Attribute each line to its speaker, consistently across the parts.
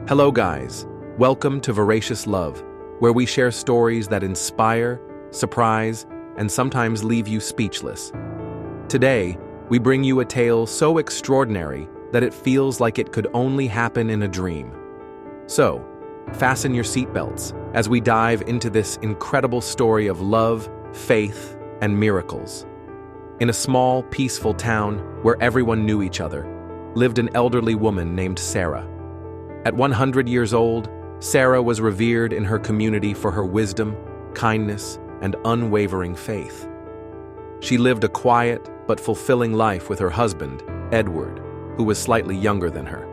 Speaker 1: Hello guys, welcome to Voracious Love, where we share stories that inspire, surprise, and sometimes leave you speechless. Today, we bring you a tale so extraordinary that it feels like it could only happen in a dream. So, fasten your seatbelts as we dive into this incredible story of love, faith, and miracles. In a small, peaceful town where everyone knew each other, lived an elderly woman named Sarah. At 100 years old, Sarah was revered in her community for her wisdom, kindness, and unwavering faith. She lived a quiet but fulfilling life with her husband, Edward, who was slightly younger than her.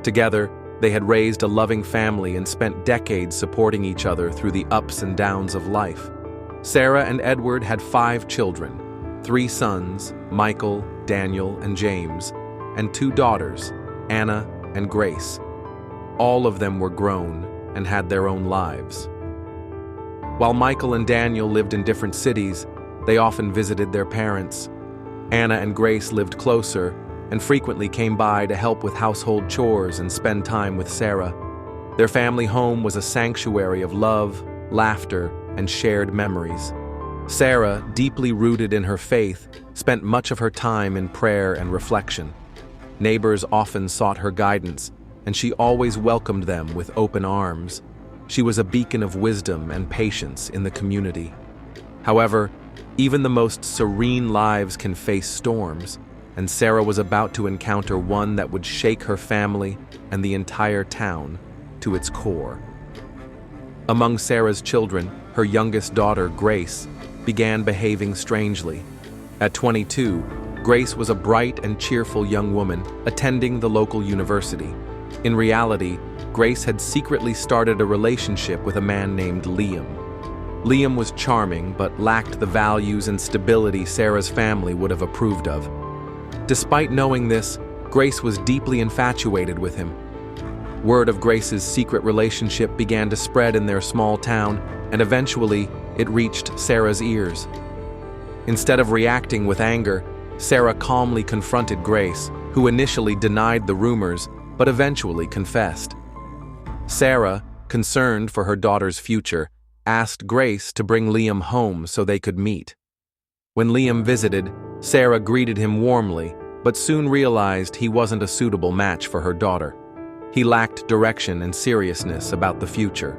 Speaker 1: Together, they had raised a loving family and spent decades supporting each other through the ups and downs of life. Sarah and Edward had 5 children, 3 sons, Michael, Daniel, and James, and 2 daughters, Anna and Grace. All of them were grown and had their own lives. While Michael and Daniel lived in different cities, they often visited their parents. Anna and Grace lived closer and frequently came by to help with household chores and spend time with Sarah. Their family home was a sanctuary of love, laughter, and shared memories. Sarah, deeply rooted in her faith, spent much of her time in prayer and reflection. Neighbors often sought her guidance, and she always welcomed them with open arms. She was a beacon of wisdom and patience in the community. However, even the most serene lives can face storms, and Sarah was about to encounter one that would shake her family and the entire town to its core. Among Sarah's children, her youngest daughter, Grace, began behaving strangely. At 22, Grace was a bright and cheerful young woman attending the local university. In reality, Grace had secretly started a relationship with a man named Liam. Liam was charming but lacked the values and stability Sarah's family would have approved of. Despite knowing this, Grace was deeply infatuated with him. Word of Grace's secret relationship began to spread in their small town, and eventually, it reached Sarah's ears. Instead of reacting with anger, Sarah calmly confronted Grace, who initially denied the rumors but eventually confessed. Sarah, concerned for her daughter's future, asked Grace to bring Liam home so they could meet. When Liam visited, Sarah greeted him warmly, but soon realized he wasn't a suitable match for her daughter. He lacked direction and seriousness about the future.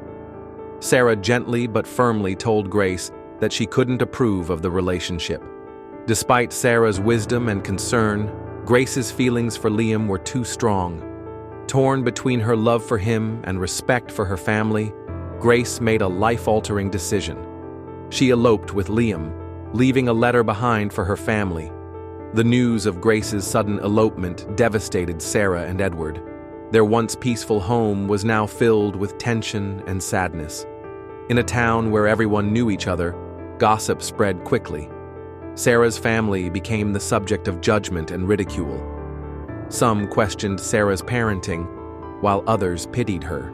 Speaker 1: Sarah gently but firmly told Grace that she couldn't approve of the relationship. Despite Sarah's wisdom and concern, Grace's feelings for Liam were too strong. Torn between her love for him and respect for her family, Grace made a life-altering decision. She eloped with Liam, leaving a letter behind for her family. The news of Grace's sudden elopement devastated Sarah and Edward. Their once peaceful home was now filled with tension and sadness. In a town where everyone knew each other, gossip spread quickly. Sarah's family became the subject of judgment and ridicule. Some questioned Sarah's parenting, while others pitied her.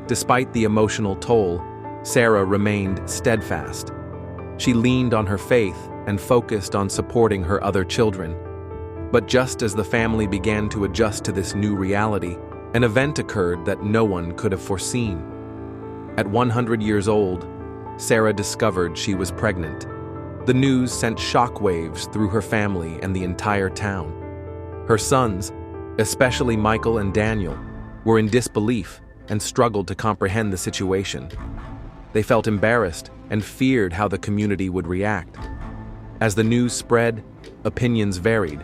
Speaker 1: Despite the emotional toll, Sarah remained steadfast. She leaned on her faith and focused on supporting her other children. But just as the family began to adjust to this new reality, an event occurred that no one could have foreseen. At 100 years old, Sarah discovered she was pregnant. The news sent shockwaves through her family and the entire town. Her sons, especially Michael and Daniel, were in disbelief and struggled to comprehend the situation. They felt embarrassed and feared how the community would react. As the news spread, opinions varied.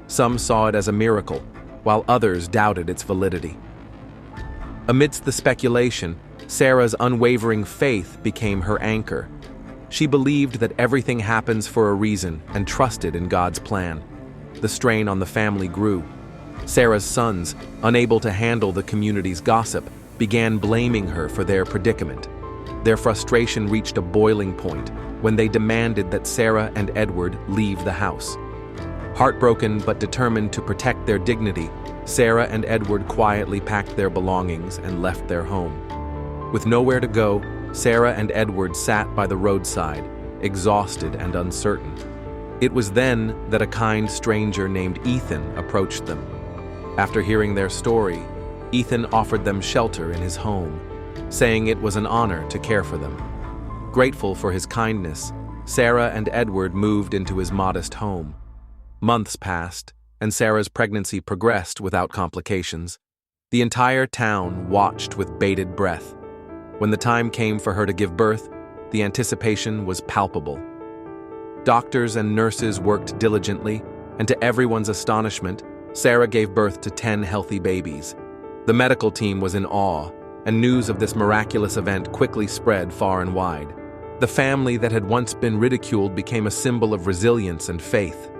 Speaker 1: Some saw it as a miracle, while others doubted its validity. Amidst the speculation, Sarah's unwavering faith became her anchor. She believed that everything happens for a reason and trusted in God's plan. The strain on the family grew. Sarah's sons, unable to handle the community's gossip, began blaming her for their predicament. Their frustration reached a boiling point when they demanded that Sarah and Edward leave the house. Heartbroken but determined to protect their dignity, Sarah and Edward quietly packed their belongings and left their home. With nowhere to go, Sarah and Edward sat by the roadside, exhausted and uncertain. It was then that a kind stranger named Ethan approached them. After hearing their story, Ethan offered them shelter in his home, saying it was an honor to care for them. Grateful for his kindness, Sarah and Edward moved into his modest home. Months passed, and Sarah's pregnancy progressed without complications. The entire town watched with bated breath. When the time came for her to give birth, the anticipation was palpable. Doctors and nurses worked diligently, and to everyone's astonishment, Sarah gave birth to 10 healthy babies. The medical team was in awe, and news of this miraculous event quickly spread far and wide. The family that had once been ridiculed became a symbol of resilience and faith.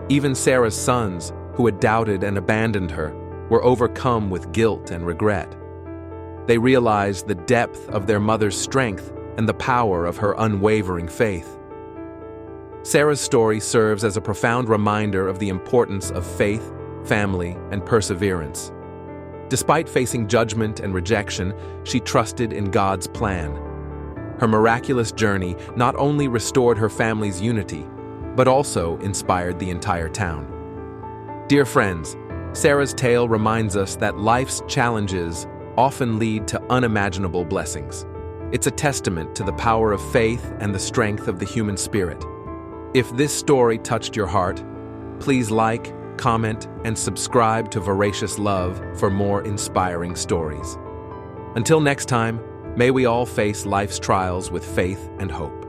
Speaker 1: Even Sarah's sons, who had doubted and abandoned her, were overcome with guilt and regret. They realized the depth of their mother's strength and the power of her unwavering faith. Sarah's story serves as a profound reminder of the importance of faith, family, and perseverance. Despite facing judgment and rejection, she trusted in God's plan. Her miraculous journey not only restored her family's unity, but also inspired the entire town. Dear friends, Sarah's tale reminds us that life's challenges often lead to unimaginable blessings. It's a testament to the power of faith and the strength of the human spirit. If this story touched your heart, please like, comment, and subscribe to Voracious Love for more inspiring stories. Until next time, may we all face life's trials with faith and hope.